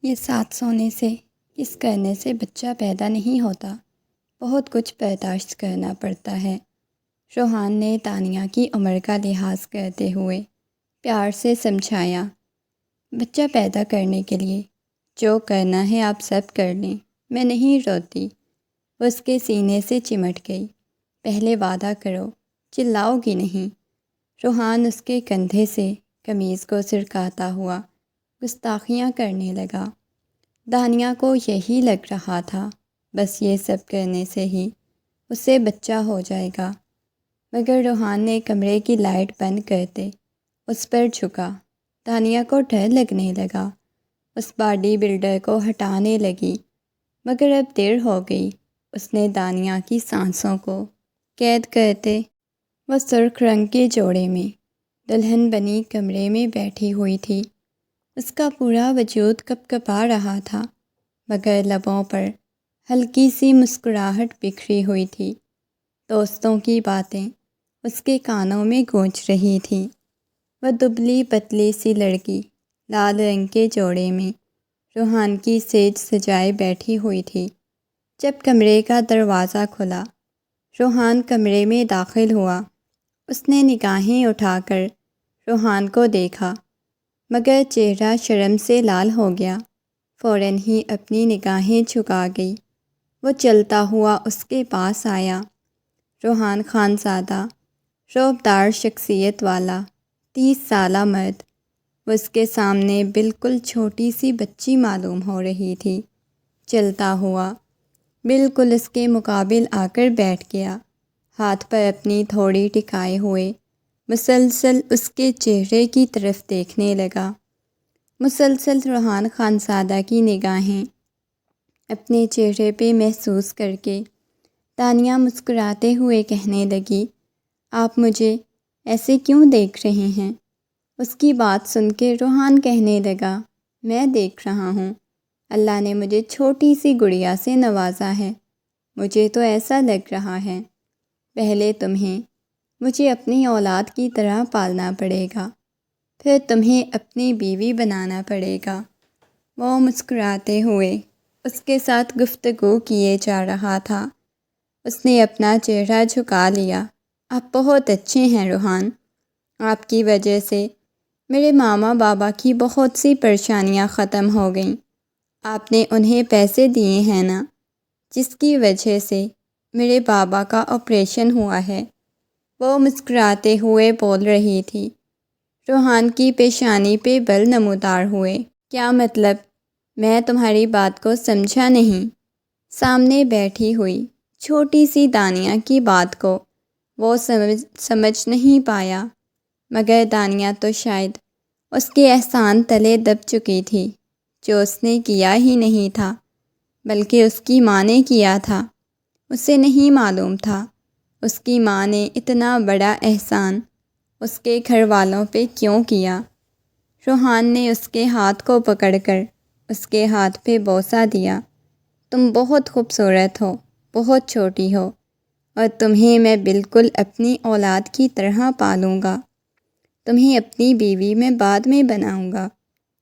یہ ساتھ سونے سے، کس کرنے سے بچہ پیدا نہیں ہوتا، بہت کچھ برداشت کرنا پڑتا ہے۔ روحان نے تانیہ کی عمر کا لحاظ کرتے ہوئے پیار سے سمجھایا، بچہ پیدا کرنے کے لیے جو کرنا ہے آپ سب کر لیں، میں نہیں روتی۔ وہ اس کے سینے سے چمٹ گئی۔ پہلے وعدہ کرو، چلاؤ گی نہیں۔ روحان اس کے کندھے سے قمیض کو سرکاتا ہوا گستاخیاں کرنے لگا۔ دانیہ کو یہی لگ رہا تھا بس یہ سب کرنے سے ہی اسے بچہ ہو جائے گا، مگر روحان نے کمرے کی لائٹ بند کرتے اس پر جھکا۔ دانیہ کو ڈر لگنے لگا، اس باڈی بلڈر کو ہٹانے لگی، مگر اب دیر ہو گئی۔ اس نے دانیہ کی سانسوں کو قید کرتے وہ سرخ رنگ کے جوڑے میں دلہن بنی کمرے میں بیٹھی ہوئی تھی۔ اس کا پورا وجود کپ کپا رہا تھا، مگر لبوں پر ہلکی سی مسکراہٹ بکھری ہوئی تھی۔ دوستوں کی باتیں اس کے کانوں میں گونج رہی تھیں۔ وہ دبلی پتلی سی لڑکی لال رنگ کے جوڑے میں روحان کی سیج سجائے بیٹھی ہوئی تھی۔ جب کمرے کا دروازہ کھلا، روحان کمرے میں داخل ہوا۔ اس نے نگاہیں اٹھا کر روحان کو دیکھا، مگر چہرہ شرم سے لال ہو گیا۔ فوراً ہی اپنی نگاہیں جھکا گئی۔ وہ چلتا ہوا اس کے پاس آیا۔ روحان خانزادہ، رعبدار شخصیت والا 30 سالہ مرد، وہ اس کے سامنے بالکل چھوٹی سی بچی معلوم ہو رہی تھی۔ چلتا ہوا بالکل اس کے مقابل آ کر بیٹھ گیا، ہاتھ پر اپنی تھوڑی ٹکائے ہوئے مسلسل اس کے چہرے کی طرف دیکھنے لگا۔ مسلسل روحان خانزادہ کی نگاہیں اپنے چہرے پہ محسوس کر کے تانیہ مسکراتے ہوئے کہنے لگی، آپ مجھے ایسے کیوں دیکھ رہے ہیں؟ اس کی بات سن کے روحان کہنے لگا، میں دیکھ رہا ہوں، اللہ نے مجھے چھوٹی سی گڑیا سے نوازا ہے۔ مجھے تو ایسا لگ رہا ہے پہلے تمہیں مجھے اپنی اولاد کی طرح پالنا پڑے گا، پھر تمہیں اپنی بیوی بنانا پڑے گا۔ وہ مسکراتے ہوئے اس کے ساتھ گفتگو کیے جا رہا تھا۔ اس نے اپنا چہرہ جھکا لیا۔ آپ بہت اچھے ہیں روحان، آپ کی وجہ سے میرے ماما بابا کی بہت سی پریشانیاں ختم ہو گئیں۔ آپ نے انہیں پیسے دیے ہیں نا، جس کی وجہ سے میرے بابا کا آپریشن ہوا ہے۔ وہ مسکراتے ہوئے بول رہی تھی۔ روحان کی پیشانی پہ بل نمودار ہوئے۔ کیا مطلب؟ میں تمہاری بات کو سمجھا نہیں۔ سامنے بیٹھی ہوئی چھوٹی سی دانیہ کی بات کو وہ سمجھ نہیں پایا، مگر دانیہ تو شاید اس کے احسان تلے دب چکی تھی، جو اس نے کیا ہی نہیں تھا بلکہ اس کی ماں نے کیا تھا۔ اسے نہیں معلوم تھا اس کی ماں نے اتنا بڑا احسان اس کے گھر والوں پہ کیوں کیا۔ روحان نے اس کے ہاتھ کو پکڑ کر اس کے ہاتھ پہ بوسہ دیا۔ تم بہت خوبصورت ہو، بہت چھوٹی ہو، اور تمہیں میں بالکل اپنی اولاد کی طرح پالوں گا۔ تمہیں اپنی بیوی میں بعد میں بناؤں گا۔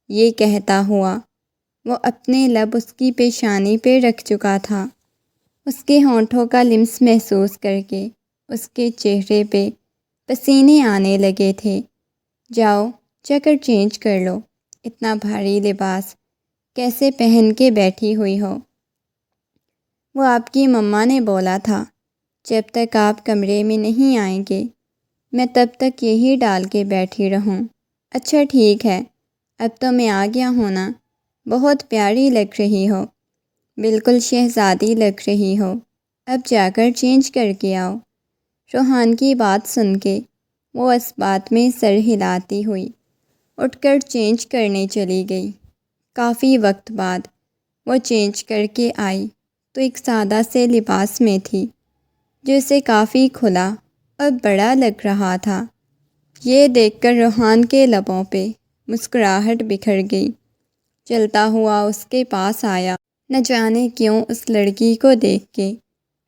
یہ کہتا ہوا وہ اپنے لب اس کی پیشانی پہ رکھ چکا تھا۔ اس کے ہونٹوں کا لمس محسوس کر کے اس کے چہرے پہ پسینے آنے لگے تھے۔ جاؤ جا کر چینج کر لو، اتنا بھاری لباس کیسے پہن کے بیٹھی ہوئی ہو؟ وہ آپ کی مما نے بولا تھا جب تک آپ کمرے میں نہیں آئیں گے میں تب تک یہی ڈال کے بیٹھی رہوں۔ اچھا ٹھیک ہے، اب تو میں آ گیا ہوں نا، بہت پیاری لگ رہی ہو، بالکل شہزادی لگ رہی ہو، اب جا کر چینج کر کے آؤ۔ روحان کی بات سن کے وہ اس بات میں سر ہلاتی ہوئی اٹھ کر چینج کرنے چلی گئی۔ کافی وقت بعد وہ چینج کر کے آئی تو ایک سادہ سے لباس میں تھی جو اسے کافی کھلا اور بڑا لگ رہا تھا۔ یہ دیکھ کر روحان کے لبوں پہ مسکراہٹ بکھر گئی۔ چلتا ہوا اس کے پاس آیا۔ نہ جانے کیوں اس لڑکی کو دیکھ کے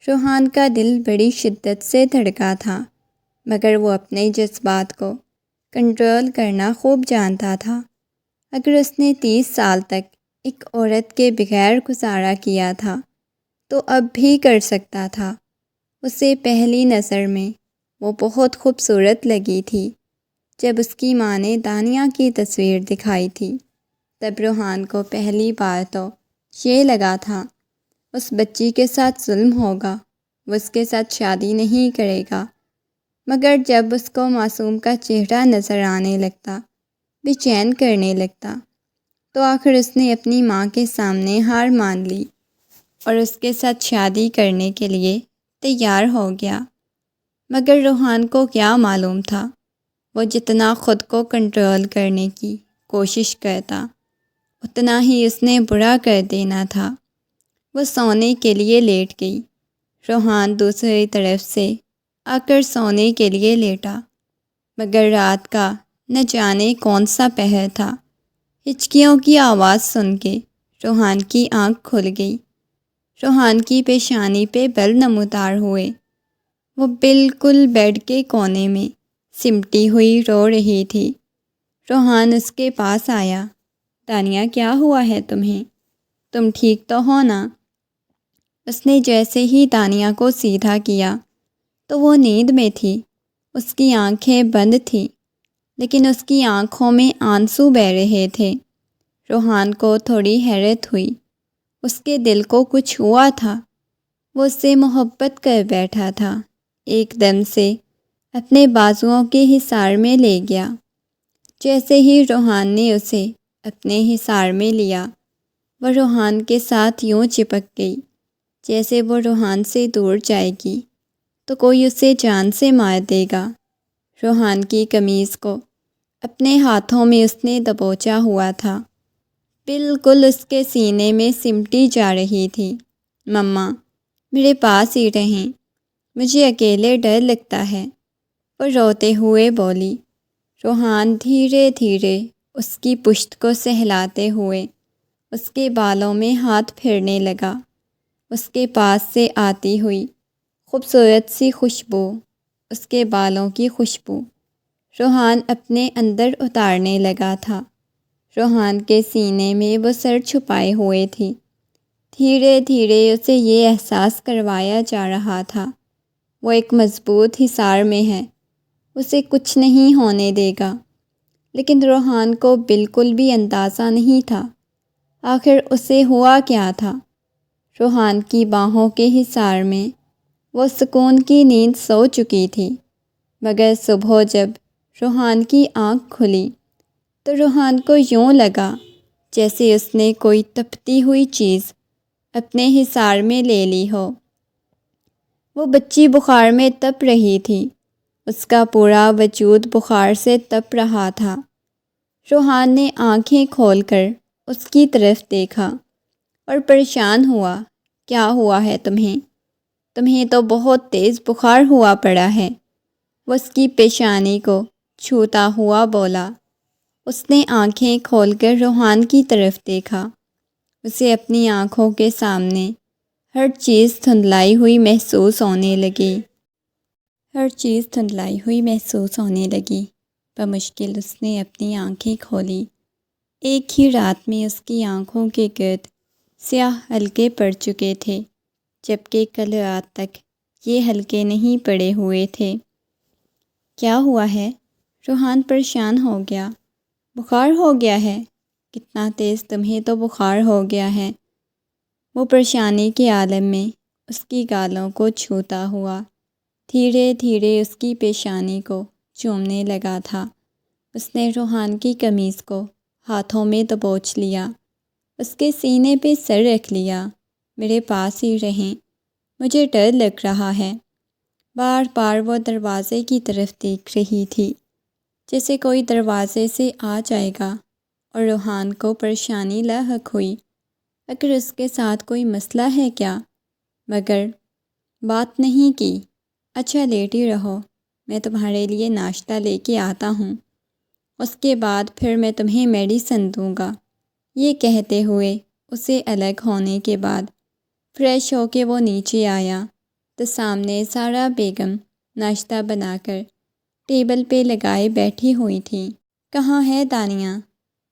روحان کا دل بڑی شدت سے دھڑکا تھا، مگر وہ اپنے جذبات کو کنٹرول کرنا خوب جانتا تھا۔ اگر اس نے 30 سال تک ایک عورت کے بغیر گزارا کیا تھا تو اب بھی کر سکتا تھا۔ اسے پہلی نظر میں وہ بہت خوبصورت لگی تھی۔ جب اس کی ماں نے دانیہ کی تصویر دکھائی تھی تب روحان کو پہلی بار تو یہ لگا تھا اس بچی کے ساتھ ظلم ہوگا، وہ اس کے ساتھ شادی نہیں کرے گا، مگر جب اس کو معصوم کا چہرہ نظر آنے لگتا، بے چین کرنے لگتا، تو آخر اس نے اپنی ماں کے سامنے ہار مان لی اور اس کے ساتھ شادی کرنے کے لیے تیار ہو گیا۔ مگر روحان کو کیا معلوم تھا، وہ جتنا خود کو کنٹرول کرنے کی کوشش کرتا اتنا ہی اس نے برا کر دینا تھا۔ وہ سونے کے لیے لیٹ گئی۔ روحان دوسری طرف سے آ کر سونے کے لیے لیٹا، مگر رات کا نہ جانے کون سا پہر تھا۔ ہچکیوں کی آواز سن کے روحان کی آنکھ کھل گئی۔ روحان کی پیشانی پہ بل نمودار ہوئے۔ وہ بالکل بیڈ کے کونے میں سمٹی ہوئی رو رہی تھی۔ روحان اس کے پاس آیا۔ دانیہ، کیا ہوا ہے تمہیں؟ تم ٹھیک تو ہو نا؟ اس نے جیسے ہی دانیہ کو سیدھا کیا تو وہ نیند میں تھی۔ اس کی آنکھیں بند تھیں، لیکن اس کی آنکھوں میں آنسو بہہ رہے تھے۔ روحان کو تھوڑی حیرت ہوئی۔ اس کے دل کو کچھ ہوا تھا۔ وہ اس سے محبت کر بیٹھا تھا۔ ایک دم سے اپنے بازوؤں کے حصار میں لے گیا۔ جیسے ہی روحان نے اسے اپنے حصار میں لیا، وہ روحان کے ساتھ یوں چپک گئی جیسے وہ روحان سے دور جائے گی تو کوئی اسے جان سے مار دے گا۔ روحان کی قمیض کو اپنے ہاتھوں میں اس نے دبوچا ہوا تھا، بالکل اس کے سینے میں سمٹی جا رہی تھی۔ مما، میرے پاس ہی رہیں، مجھے اکیلے ڈر لگتا ہے، وہ روتے ہوئے بولی۔ روحان دھیرے دھیرے اس کی پشت کو سہلاتے ہوئے اس کے بالوں میں ہاتھ پھیرنے لگا۔ اس کے پاس سے آتی ہوئی خوبصورت سی خوشبو، اس کے بالوں کی خوشبو، روحان اپنے اندر اتارنے لگا تھا۔ روحان کے سینے میں وہ سر چھپائے ہوئے تھی۔ دھیرے دھیرے اسے یہ احساس کروایا جا رہا تھا وہ ایک مضبوط حصار میں ہے، اسے کچھ نہیں ہونے دے گا۔ لیکن روحان کو بالکل بھی اندازہ نہیں تھا آخر اسے ہوا کیا تھا۔ روحان کی باہوں کے حصار میں وہ سکون کی نیند سو چکی تھی، مگر صبح جب روحان کی آنکھ کھلی تو روحان کو یوں لگا جیسے اس نے کوئی تپتی ہوئی چیز اپنے حصار میں لے لی ہو۔ وہ بچی بخار میں تپ رہی تھی، اس کا پورا وجود بخار سے تپ رہا تھا۔ روحان نے آنکھیں کھول کر اس کی طرف دیکھا اور پریشان ہوا۔ کیا ہوا ہے تمہیں؟ تمہیں تو بہت تیز بخار ہوا پڑا ہے، وہ اس کی پیشانی کو چھوتا ہوا بولا۔ اس نے آنکھیں کھول کر روحان کی طرف دیکھا۔ اسے اپنی آنکھوں کے سامنے ہر چیز دھندلائی ہوئی محسوس ہونے لگی۔ ہر چیز دھندلائی ہوئی محسوس ہونے لگی۔ بمشکل اس نے اپنی آنکھیں کھولی۔ ایک ہی رات میں اس کی آنکھوں کے گرد سیاہ حلقے پڑ چکے تھے، جبکہ کل رات تک یہ حلقے نہیں پڑے ہوئے تھے۔ کیا ہوا ہے؟ روحان پریشان ہو گیا۔ بخار ہو گیا ہے؟ کتنا تیز تمہیں تو بخار ہو گیا ہے۔ وہ پریشانی کے عالم میں اس کی گالوں کو چھوتا ہوا دھیرے دھیرے اس کی پیشانی کو چومنے لگا تھا۔ اس نے روحان کی قمیض کو ہاتھوں میں دبوچ لیا، اس کے سینے پہ سر رکھ لیا۔ میرے پاس ہی رہیں، مجھے ڈر لگ رہا ہے۔ بار بار وہ دروازے کی طرف دیکھ رہی تھی، جیسے کوئی دروازے سے آ جائے گا، اور روحان کو پریشانی لاحق ہوئی اگر اس کے ساتھ کوئی مسئلہ ہے کیا، مگر بات نہیں کی۔ اچھا لیٹی رہو، میں تمہارے لیے ناشتہ لے کے آتا ہوں، اس کے بعد پھر میں تمہیں میڈیسن دوں گا۔ یہ کہتے ہوئے اسے الگ ہونے کے بعد فریش ہو کے وہ نیچے آیا تو سامنے سارا بیگم ناشتہ بنا کر ٹیبل پہ لگائے بیٹھی ہوئی تھیں۔ کہاں ہے دانیہ؟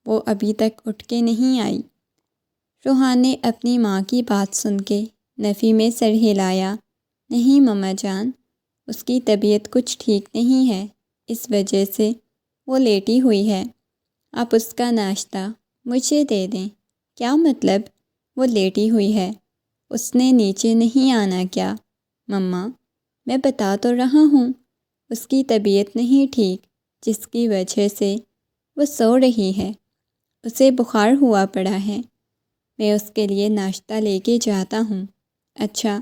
وہ ابھی تک اٹھ کے نہیں آئی۔ روحان نے اپنی ماں کی بات سن کے نفی میں سر ہلایا۔ نہیں مما جان، اس کی طبیعت کچھ ٹھیک نہیں ہے، اس وجہ سے وہ لیٹی ہوئی ہے۔ آپ اس کا ناشتہ مجھے دے دیں۔ کیا مطلب وہ لیٹی ہوئی ہے؟ اس نے نیچے نہیں آنا کیا؟ مما میں بتا تو رہا ہوں، اس کی طبیعت نہیں ٹھیک، جس کی وجہ سے وہ سو رہی ہے۔ اسے بخار ہوا پڑا ہے۔ میں اس کے لیے ناشتہ لے کے جاتا ہوں۔ اچھا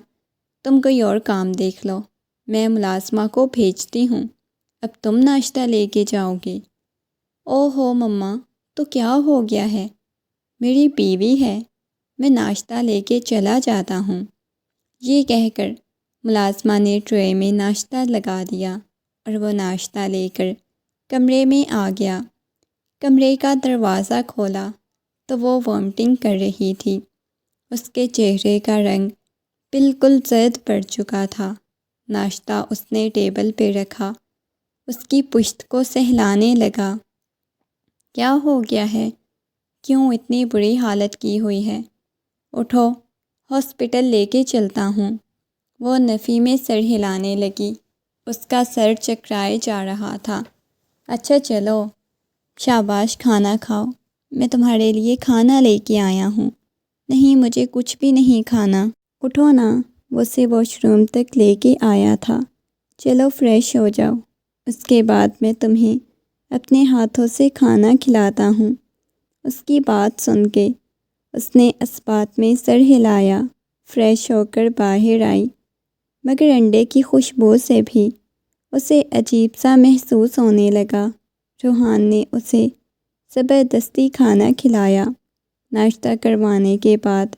تم کوئی اور کام دیکھ لو، میں ملازمہ کو بھیجتی ہوں، اب تم ناشتہ لے کے جاؤ گی۔ او ہو مما، تو کیا ہو گیا ہے؟ میری بیوی ہے، میں ناشتہ لے کے چلا جاتا ہوں۔ یہ کہہ کر ملازمہ نے ٹرے میں ناشتہ لگا دیا اور وہ ناشتہ لے کر کمرے میں آ گیا۔ کمرے کا دروازہ کھولا تو وہ وامٹنگ کر رہی تھی۔ اس کے چہرے کا رنگ بالکل زرد پڑ چکا تھا۔ ناشتہ اس نے ٹیبل پہ رکھا، اس کی پشت کو سہلانے لگا۔ کیا ہو گیا ہے؟ کیوں اتنی بری حالت کی ہوئی ہے؟ اٹھو، ہاسپٹل لے کے چلتا ہوں۔ وہ نفی میں سر ہلانے لگی، اس کا سر چکرائے جا رہا تھا۔ اچھا چلو، شاباش کھانا کھاؤ، میں تمہارے لیے کھانا لے کے آیا ہوں۔ نہیں مجھے کچھ بھی نہیں کھانا، اٹھو نا، وہ اسے واش روم تک لے کے آیا تھا۔ چلو فریش ہو جاؤ، اس کے بعد میں تمہیں اپنے ہاتھوں سے کھانا کھلاتا ہوں۔ اس کی بات سن کے اس نے اس بات میں سر ہلایا، فریش ہو کر باہر آئی، مگر انڈے کی خوشبو سے بھی اسے عجیب سا محسوس ہونے لگا۔ روحان نے اسے زبردستی کھانا کھلایا۔ ناشتہ کروانے کے بعد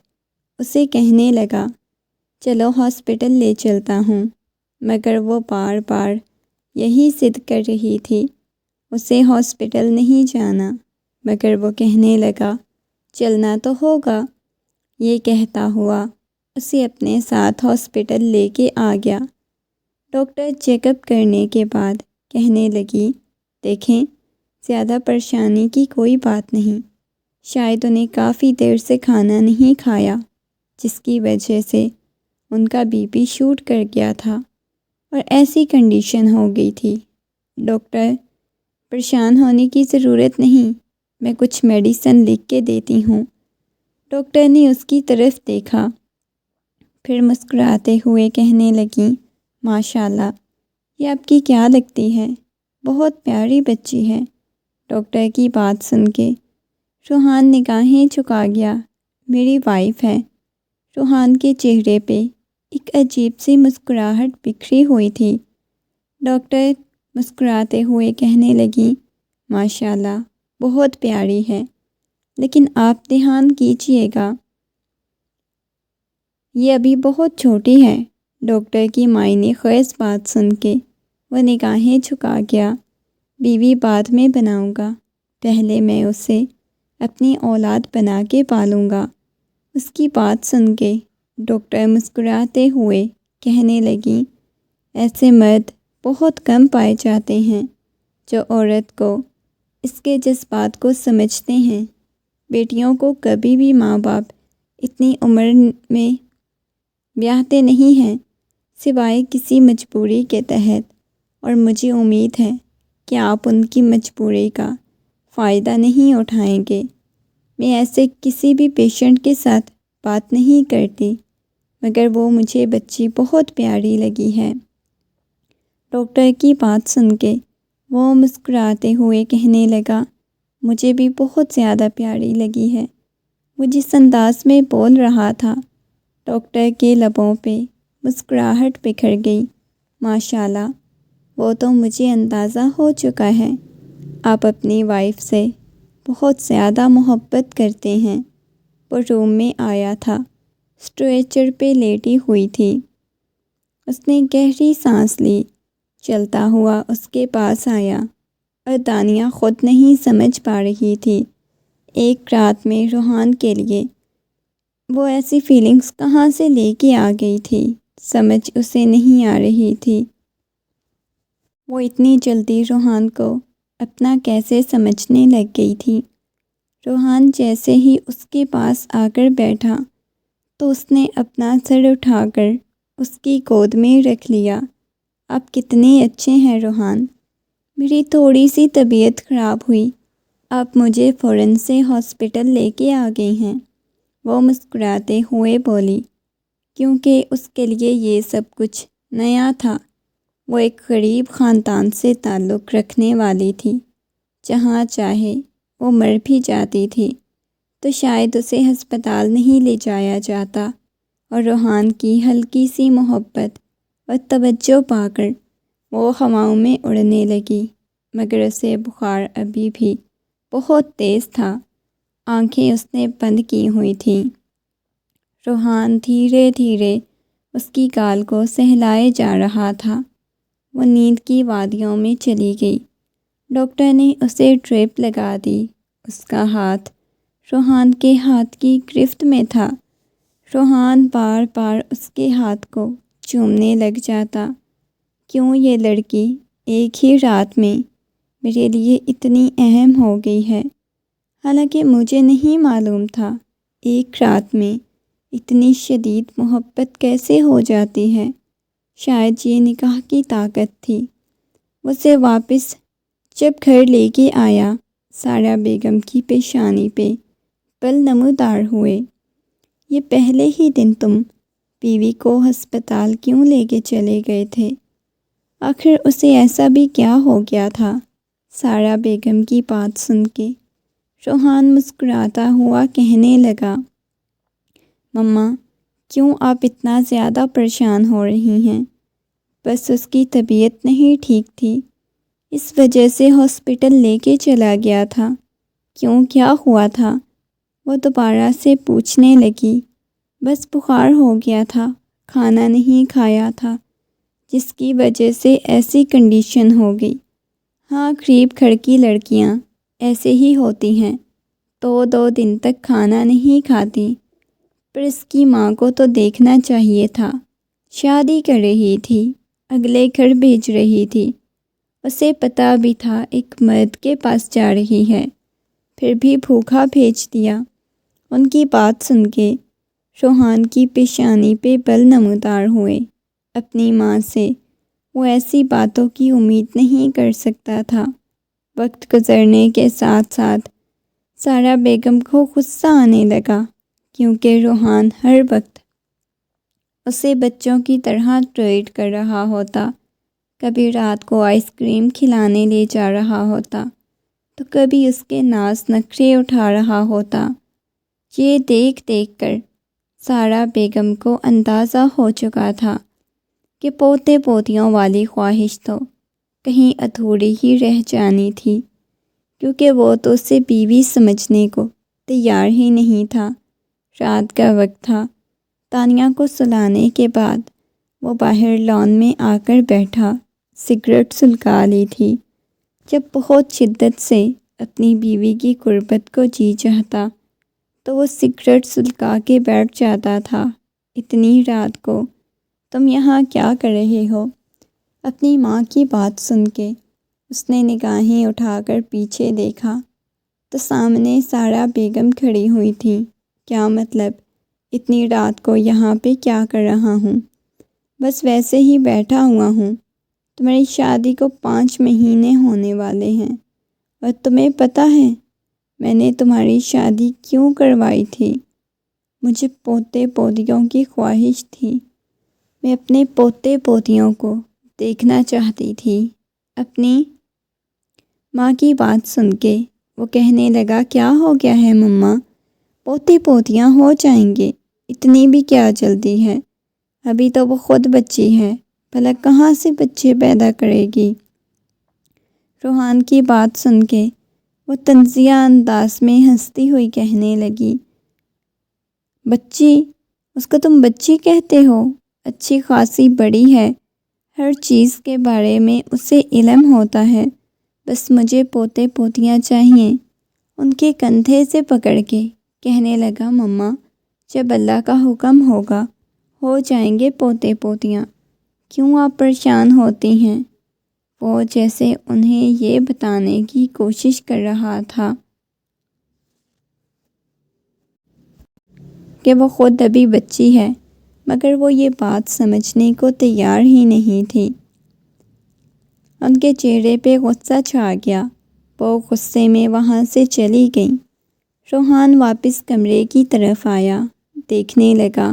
اسے کہنے لگا، چلو ہاسپٹل لے چلتا ہوں، مگر وہ بار بار یہی ضد کر رہی تھی، اسے ہاسپٹل نہیں جانا، مگر وہ کہنے لگا، چلنا تو ہوگا۔ یہ کہتا ہوا اسے اپنے ساتھ ہاسپٹل لے کے آ گیا۔ ڈاکٹر چیک اپ کرنے کے بعد کہنے لگی، دیکھیں زیادہ پریشانی کی کوئی بات نہیں، شاید انہیں کافی دیر سے کھانا نہیں کھایا، جس کی وجہ سے ان کا بی پی شوٹ کر گیا تھا اور ایسی کنڈیشن ہو گئی تھی۔ ڈاکٹر پریشان ہونے کی ضرورت نہیں، میں کچھ میڈیسن لکھ کے دیتی ہوں۔ ڈاکٹر نے اس کی طرف دیکھا، پھر مسکراتے ہوئے کہنے لگیں، ماشاءاللہ، یہ آپ کی کیا لگتی ہے؟ بہت پیاری بچی ہے۔ ڈاکٹر کی بات سن کے روحان نگاہیں جھکا گیا۔ میری وائف ہے۔ روحان کے چہرے پہ ایک عجیب سی مسکراہٹ بکھری ہوئی تھی۔ ڈاکٹر مسکراتے ہوئے کہنے لگیں، ماشاءاللہ بہت پیاری ہے، لیکن آپ دھیان کیجیے گا، یہ ابھی بہت چھوٹی ہے۔ ڈاکٹر کی معنی خیز بات سن کے وہ نگاہیں جھکا گیا۔ بیوی بعد میں بناؤں گا، پہلے میں اسے اپنی اولاد بنا کے پالوں گا۔ اس کی بات سن کے ڈاکٹر مسکراتے ہوئے کہنے لگیں، ایسے مرد بہت کم پائے جاتے ہیں جو عورت کو اس کے جذبات کو سمجھتے ہیں۔ بیٹیوں کو کبھی بھی ماں باپ اتنی عمر میں بیاہتے نہیں ہیں، سوائے کسی مجبوری کے تحت، اور مجھے امید ہے کہ آپ ان کی مجبوری کا فائدہ نہیں اٹھائیں گے۔ میں ایسے کسی بھی پیشنٹ کے ساتھ بات نہیں کرتی، مگر وہ مجھے بچی بہت پیاری لگی ہے۔ ڈاکٹر کی بات سن کے وہ مسکراتے ہوئے کہنے لگا، مجھے بھی بہت زیادہ پیاری لگی ہے۔ وہ جس انداز میں بول رہا تھا، ڈاکٹر کے لبوں پہ مسکراہٹ بکھر گئی۔ ماشاءاللہ، وہ تو مجھے اندازہ ہو چکا ہے، آپ اپنی وائف سے بہت زیادہ محبت کرتے ہیں۔ وہ روم میں آیا تھا، اسٹریچر پہ لیٹی ہوئی تھی۔ اس نے گہری سانس لی، چلتا ہوا اس کے پاس آیا، اور دانیہ خود نہیں سمجھ پا رہی تھی ایک رات میں روحان کے لیے وہ ایسی فیلنگز کہاں سے لے کے آ گئی تھی، سمجھ اسے نہیں آ رہی تھی۔ وہ اتنی جلدی روحان کو اپنا کیسے سمجھنے لگ گئی تھی۔ روحان جیسے ہی اس کے پاس آ کر بیٹھا تو اس نے اپنا سر اٹھا کر اس کی گود میں رکھ لیا۔ آپ کتنے اچھے ہیں روحان، میری تھوڑی سی طبیعت خراب ہوئی، آپ مجھے فوراً سے ہاسپٹل لے کے آ گئی ہیں، وہ مسکراتے ہوئے بولی، کیونکہ اس کے لیے یہ سب کچھ نیا تھا۔ وہ ایک غریب خاندان سے تعلق رکھنے والی تھی، جہاں چاہے وہ مر بھی جاتی تھی تو شاید اسے ہسپتال نہیں لے جایا جاتا، اور روحان کی ہلکی سی محبت اور توجہ پا کر وہ ہواؤں میں اڑنے لگی، مگر اسے بخار ابھی بھی بہت تیز تھا، آنکھیں اس نے بند کی ہوئی تھیں۔ روحان دھیرے دھیرے اس کی گال کو سہلائے جا رہا تھا، وہ نیند کی وادیوں میں چلی گئی۔ ڈاکٹر نے اسے ڈرپ لگا دی، اس کا ہاتھ روحان کے ہاتھ کی گرفت میں تھا۔ روحان بار بار اس کے ہاتھ کو چومنے لگ جاتا۔ کیوں یہ لڑکی ایک ہی رات میں میرے لیے اتنی اہم ہو گئی ہے؟ حالانکہ مجھے نہیں معلوم تھا ایک رات میں اتنی شدید محبت کیسے ہو جاتی ہے۔ شاید یہ نکاح کی طاقت تھی۔ اسے واپس جب گھر لے کے آیا، سارا بیگم کی پیشانی پہ بل نمودار ہوئے۔ یہ پہلے ہی دن تم بیوی کو ہسپتال کیوں لے کے چلے گئے تھے؟ آخر اسے ایسا بھی کیا ہو گیا تھا؟ سارا بیگم کی بات سن کے روحان مسکراتا ہوا کہنے لگا، مما کیوں آپ اتنا زیادہ پریشان ہو رہی ہیں؟ بس اس کی طبیعت نہیں ٹھیک تھی، اس وجہ سے ہاسپٹل لے کے چلا گیا تھا۔ کیوں، کیا ہوا تھا؟ وہ دوبارہ سے پوچھنے لگی۔ بس بخار ہو گیا تھا، کھانا نہیں کھایا تھا، جس کی وجہ سے ایسی کنڈیشن ہو گئی۔ ہاں، غریب گھر کی لڑکیاں ایسے ہی ہوتی ہیں، 2 دن تک کھانا نہیں کھاتی۔ پر اس کی ماں کو تو دیکھنا چاہیے تھا، شادی کر رہی تھی، اگلے گھر بھیج رہی تھی، اسے پتہ بھی تھا ایک مرد کے پاس جا رہی ہے، پھر بھی بھوکا بھیج دیا۔ ان کی بات سن کے روحان کی پیشانی پہ بل نمودار ہوئے۔ اپنی ماں سے وہ ایسی باتوں کی امید نہیں کر سکتا تھا۔ وقت گزرنے کے ساتھ ساتھ سارا بیگم کو غصہ آنے لگا، کیونکہ روحان ہر وقت اسے بچوں کی طرح ٹریٹ کر رہا ہوتا۔ کبھی رات کو آئس کریم کھلانے لے جا رہا ہوتا، تو کبھی اس کے ناز نخرے اٹھا رہا ہوتا۔ یہ دیکھ دیکھ کر سارا بیگم کو اندازہ ہو چکا تھا کہ پوتے پوتیوں والی خواہش تو کہیں ادھوری ہی رہ جانی تھی، کیونکہ وہ تو اسے بیوی سمجھنے کو تیار ہی نہیں تھا۔ رات کا وقت تھا، تانیہ کو سلانے کے بعد وہ باہر لان میں آ کر بیٹھا، سگریٹ سلگا لی تھی۔ جب بہت شدت سے اپنی بیوی کی قربت کو جی چاہتا تو وہ سگریٹ سلگا کے بیٹھ جاتا تھا۔ اتنی رات کو تم یہاں کیا کر رہے ہو؟ اپنی ماں کی بات سن کے اس نے نگاہیں اٹھا کر پیچھے دیکھا تو سامنے سارا بیگم کھڑی ہوئی تھی۔ کیا مطلب؟ اتنی رات کو یہاں پہ کیا کر رہا ہوں؟ بس ویسے ہی بیٹھا ہوا ہوں۔ تمہاری شادی کو 5 مہینے ہونے والے ہیں، اور تمہیں پتہ ہے میں نے تمہاری شادی کیوں کروائی تھی؟ مجھے پوتے پوتیوں کی خواہش تھی، میں اپنے پوتے پوتیوں کو دیکھنا چاہتی تھی۔ اپنی ماں کی بات سن کے وہ کہنے لگا، کیا ہو گیا ہے مما؟ پوتے پوتیاں ہو جائیں گے، اتنی بھی کیا جلدی ہے؟ ابھی تو وہ خود بچی ہے، بھلا کہاں سے بچے پیدا کرے گی؟ روحان کی بات سن کے وہ طنزیہ انداز میں ہنستی ہوئی کہنے لگی، بچی؟ اس کو تم بچی کہتے ہو؟ اچھی خاصی بڑی ہے، ہر چیز کے بارے میں اسے علم ہوتا ہے، بس مجھے پوتے پوتیاں چاہئیں۔ ان کے کندھے سے پکڑ کے کہنے لگا، مما جب اللہ کا حکم ہوگا ہو جائیں گے پوتے پوتیاں، کیوں آپ پریشان ہوتی ہیں؟ وہ جیسے انہیں یہ بتانے کی کوشش کر رہا تھا کہ وہ خود ابھی بچی ہے، مگر وہ یہ بات سمجھنے کو تیار ہی نہیں تھی۔ ان کے چہرے پہ غصہ چھا گیا۔ وہ غصے میں وہاں سے چلی گئیں۔ روحان واپس کمرے کی طرف آیا، دیکھنے لگا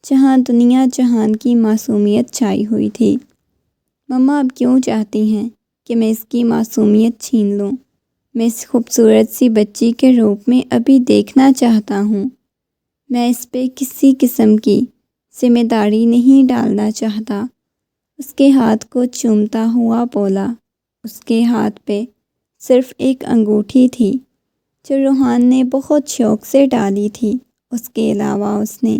جہاں دنیا جہان کی معصومیت چھائی ہوئی تھی۔ مما اب کیوں چاہتی ہیں کہ میں اس کی معصومیت چھین لوں؟ میں اس خوبصورت سی بچی کے روپ میں ابھی دیکھنا چاہتا ہوں۔ میں اس پہ کسی قسم کی ذمہ داری نہیں ڈالنا چاہتا۔ اس کے ہاتھ کو چومتا ہوا بولا۔ اس کے ہاتھ پہ صرف ایک انگوٹھی تھی جو روحان نے بہت شوق سے ڈالی تھی۔ اس کے علاوہ اس نے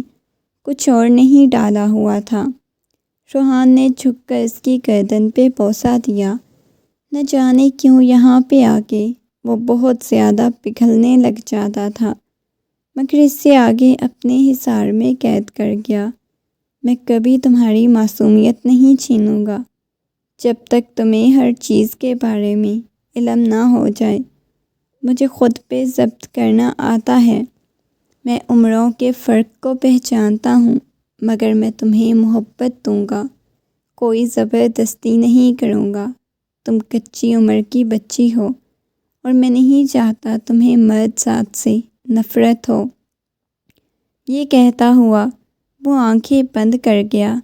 کچھ اور نہیں ڈالا ہوا تھا۔ روحان نے جھک کر اس کی گردن پہ بوسہ دیا۔ نہ جانے کیوں یہاں پہ آ کے وہ بہت زیادہ پگھلنے لگ جاتا تھا، مگر اس سے آگے اپنے حصار میں قید کر گیا۔ میں کبھی تمہاری معصومیت نہیں چھینوں گا جب تک تمہیں ہر چیز کے بارے میں علم نہ ہو جائے۔ مجھے خود پہ ضبط کرنا آتا ہے۔ میں عمروں کے فرق کو پہچانتا ہوں، مگر میں تمہیں محبت دوں گا، کوئی زبردستی نہیں کروں گا۔ تم کچی عمر کی بچی ہو اور میں نہیں چاہتا تمہیں مرد ذات سے نفرت ہو۔ یہ کہتا ہوا وہ آنکھیں بند کر گیا۔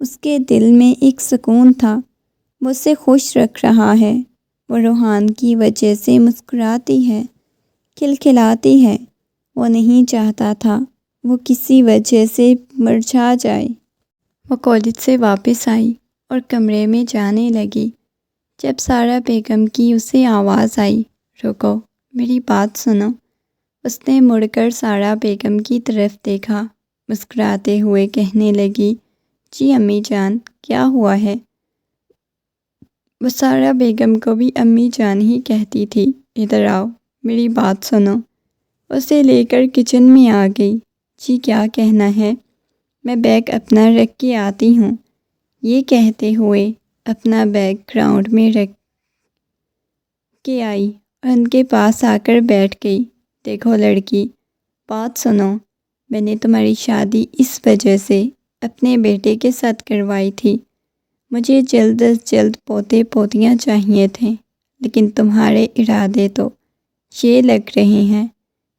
اس کے دل میں ایک سکون تھا، وہ اسے خوش رکھ رہا ہے۔ وہ روحان کی وجہ سے مسکراتی ہے، کھلکھلاتی ہے۔ وہ نہیں چاہتا تھا وہ کسی وجہ سے مرجھا جائے۔ وہ کالج سے واپس آئی اور کمرے میں جانے لگی جب سارا بیگم کی اسے آواز آئی، رکو، میری بات سنو۔ اس نے مڑ کر سارا بیگم کی طرف دیکھا، مسکراتے ہوئے کہنے لگی، جی امی جان، کیا ہوا ہے؟ وہ سارا بیگم کو بھی امی جان ہی کہتی تھی۔ ادھر آؤ، میری بات سنو۔ اسے لے کر کچن میں آ گئی۔ جی کیا کہنا ہے؟ میں بیگ اپنا رکھ کے آتی ہوں۔ یہ کہتے ہوئے اپنا بیگ گراؤنڈ میں رکھ کے آئی اور ان کے پاس آ کر بیٹھ گئی۔ دیکھو لڑکی، بات سنو، میں نے تمہاری شادی اس وجہ سے اپنے بیٹے کے ساتھ کروائی تھی۔ مجھے جلد از جلد پوتے پوتیاں چاہیے تھے، لیکن تمہارے ارادے تو یہ لگ رہے ہیں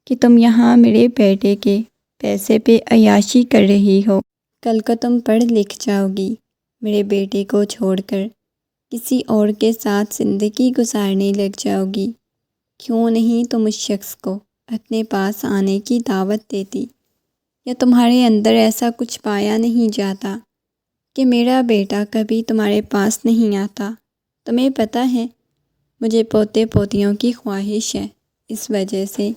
کہ تم یہاں میرے بیٹے کے پیسے پہ عیاشی کر رہی ہو۔ کل کو تم پڑھ لکھ جاؤ گی، میرے بیٹے کو چھوڑ کر کسی اور کے ساتھ زندگی گزارنے لگ جاؤ گی۔ کیوں نہیں تم اس شخص کو اپنے پاس آنے کی دعوت دیتی؟ یا تمہارے اندر ایسا کچھ پایا نہیں جاتا کہ میرا بیٹا کبھی تمہارے پاس نہیں آتا؟ تمہیں پتہ ہے مجھے پوتے پوتیوں کی خواہش ہے، اس وجہ سے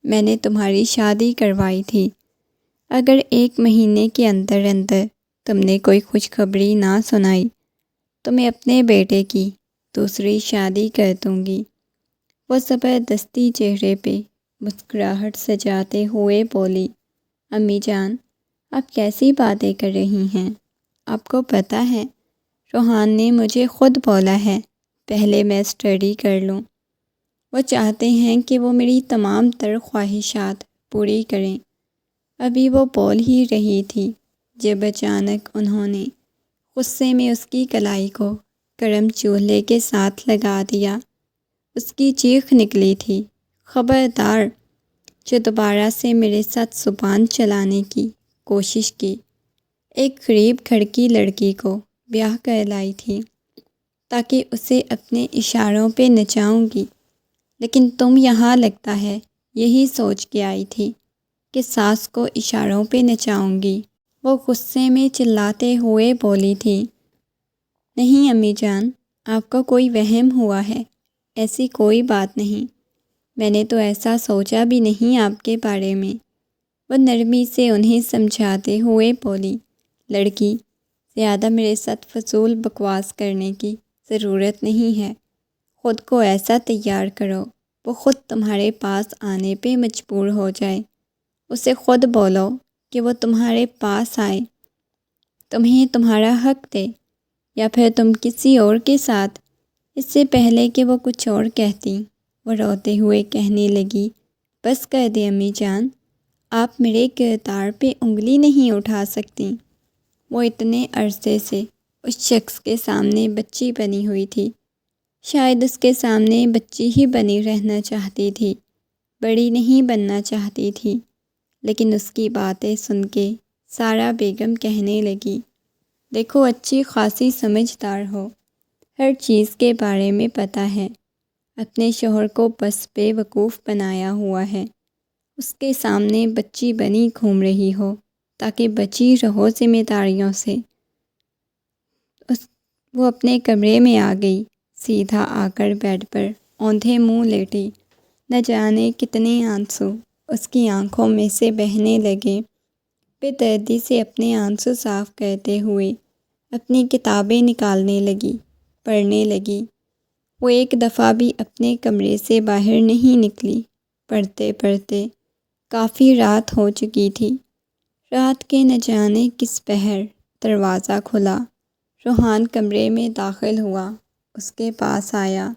میں نے تمہاری شادی کروائی تھی۔ اگر 1 مہینے کے اندر اندر تم نے کوئی خوشخبری نہ سنائی تو میں اپنے بیٹے کی دوسری شادی کر دوں گی۔ وہ زبردستی چہرے پہ مسکراہٹ سجاتے ہوئے بولی، امی جان، آپ کیسی باتیں کر رہی ہیں؟ آپ کو پتہ ہے روحان نے مجھے خود بولا ہے پہلے میں اسٹڈی کر لوں۔ وہ چاہتے ہیں کہ وہ میری تمام تر خواہشات پوری کریں۔ ابھی وہ بول ہی رہی تھی جب اچانک انہوں نے غصے میں اس کی کلائی کو گرم چولہے کے ساتھ لگا دیا۔ اس کی چیخ نکلی تھی، خبردار! جو دوبارہ سے میرے ساتھ زبان چلانے کی کوشش کی۔ ایک غریب گھر کی لڑکی کو بیاہ کر لائی تھی تاکہ اسے اپنے اشاروں پہ نچاؤں گی، لیکن تم یہاں لگتا ہے یہی سوچ کے آئی تھی کہ ساس کو اشاروں پہ نچاؤں گی۔ وہ غصے میں چلاتے ہوئے بولی تھی، نہیں امی جان، آپ کو کوئی وہم ہوا ہے، ایسی کوئی بات نہیں، میں نے تو ایسا سوچا بھی نہیں آپ کے بارے میں۔ وہ نرمی سے انہیں سمجھاتے ہوئے بولی، لڑکی، زیادہ میرے ساتھ فضول بکواس کرنے کی ضرورت نہیں ہے۔ خود کو ایسا تیار کرو وہ خود تمہارے پاس آنے پہ مجبور ہو جائے۔ اسے خود بولو کہ وہ تمہارے پاس آئے، تمہیں تمہارا حق دے، یا پھر تم کسی اور کے ساتھ۔ اس سے پہلے کہ وہ کچھ اور کہتی، وہ روتے ہوئے کہنے لگی، بس کر دے امی جان، آپ میرے کردار پہ انگلی نہیں اٹھا سکتی۔ وہ اتنے عرصے سے اس شخص کے سامنے بچی بنی ہوئی تھی، شاید اس کے سامنے بچی ہی بنی رہنا چاہتی تھی، بڑی نہیں بننا چاہتی تھی۔ لیکن اس کی باتیں سن کے سارا بیگم کہنے لگی، دیکھو اچھی خاصی سمجھدار ہو، ہر چیز کے بارے میں پتہ ہے، اپنے شوہر کو بس بے وقوف بنایا ہوا ہے، اس کے سامنے بچی بنی گھوم رہی ہو تاکہ بچی رہو ذمہ داریوں سے۔ وہ اپنے کمرے میں آ گئی، سیدھا آ کر بیڈ پر اوندھے منہ لیٹی۔ نہ جانے کتنے آنسو اس کی آنکھوں میں سے بہنے لگے۔ بے دردی سے اپنے آنسو صاف کرتے ہوئے اپنی کتابیں نکالنے لگی، پڑھنے لگی۔ وہ ایک دفعہ بھی اپنے کمرے سے باہر نہیں نکلی۔ پڑھتے پڑھتے کافی رات ہو چکی تھی۔ رات کے نہ جانے کس پہر دروازہ کھلا۔ روحان کمرے میں داخل ہوا، اس کے پاس آیا۔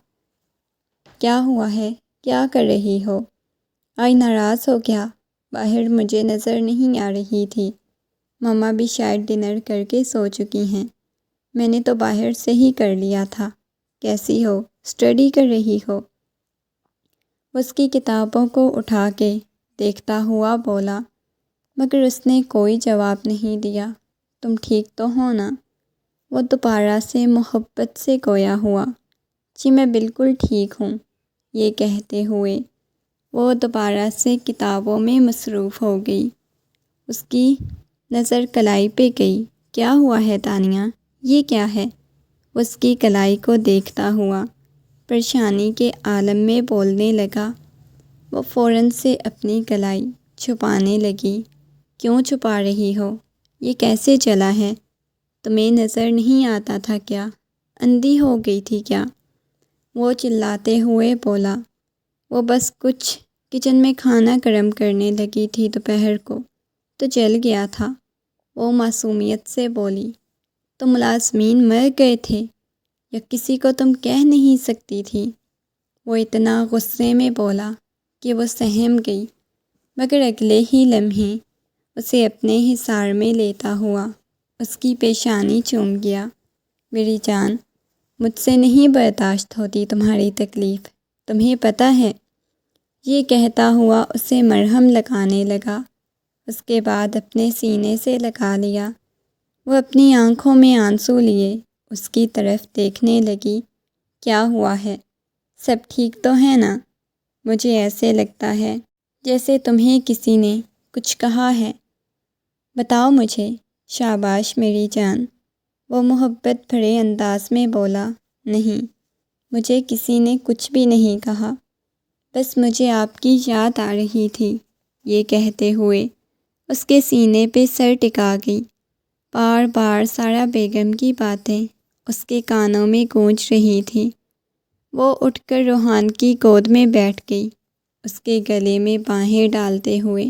کیا ہوا ہے؟ کیا کر رہی ہو؟ آج ناراض ہو کیا؟ باہر مجھے نظر نہیں آ رہی تھی۔ ماما بھی شاید ڈنر کر کے سو چکی ہیں۔ میں نے تو باہر سے ہی کر لیا تھا۔ کیسی ہو؟ اسٹڈی کر رہی ہو؟ اس کی کتابوں کو اٹھا کے دیکھتا ہوا بولا، مگر اس نے کوئی جواب نہیں دیا۔ تم ٹھیک تو ہو نا؟ وہ دوبارہ سے محبت سے گویا ہوا۔ جی میں بالکل ٹھیک ہوں۔ یہ کہتے ہوئے وہ دوبارہ سے کتابوں میں مصروف ہو گئی۔ اس کی نظر کلائی پہ گئی۔ کیا ہوا ہے تانیہ؟ یہ کیا ہے؟ اس کی کلائی کو دیکھتا ہوا پریشانی کے عالم میں بولنے لگا۔ وہ فوراً سے اپنی کلائی چھپانے لگی۔ کیوں چھپا رہی ہو؟ یہ کیسے چلا ہے؟ تمہیں نظر نہیں آتا تھا کیا؟ اندھی ہو گئی تھی کیا؟ وہ چلاتے ہوئے بولا۔ وہ بس کچھ کچن میں کھانا گرم کرنے لگی تھی دوپہر کو، تو جل گیا تھا۔ وہ معصومیت سے بولی، تو ملازمین مر گئے تھے یا کسی کو تم کہہ نہیں سکتی تھی؟ وہ اتنا غصے میں بولا کہ وہ سہم گئی، مگر اگلے ہی لمحے اسے اپنے حصار میں لیتا ہوا اس کی پیشانی چوم گیا۔ میری جان، مجھ سے نہیں برداشت ہوتی تمہاری تکلیف، تمہیں پتہ ہے؟ یہ کہتا ہوا اسے مرہم لگانے لگا۔ اس کے بعد اپنے سینے سے لگا لیا۔ وہ اپنی آنکھوں میں آنسو لیے اس کی طرف دیکھنے لگی۔ کیا ہوا ہے؟ سب ٹھیک تو ہے نا؟ مجھے ایسے لگتا ہے جیسے تمہیں کسی نے کچھ کہا ہے۔ بتاؤ مجھے۔ شاباش میری جان، وہ محبت بھرے انداز میں بولا۔ نہیں، مجھے کسی نے کچھ بھی نہیں کہا، بس مجھے آپ کی یاد آ رہی تھی۔ یہ کہتے ہوئے اس کے سینے پہ سر ٹکا گئی۔ بار بار سارا بیگم کی باتیں اس کے کانوں میں گونج رہی تھیں۔ وہ اٹھ کر روحان کی گود میں بیٹھ گئی، اس کے گلے میں باہیں ڈالتے ہوئے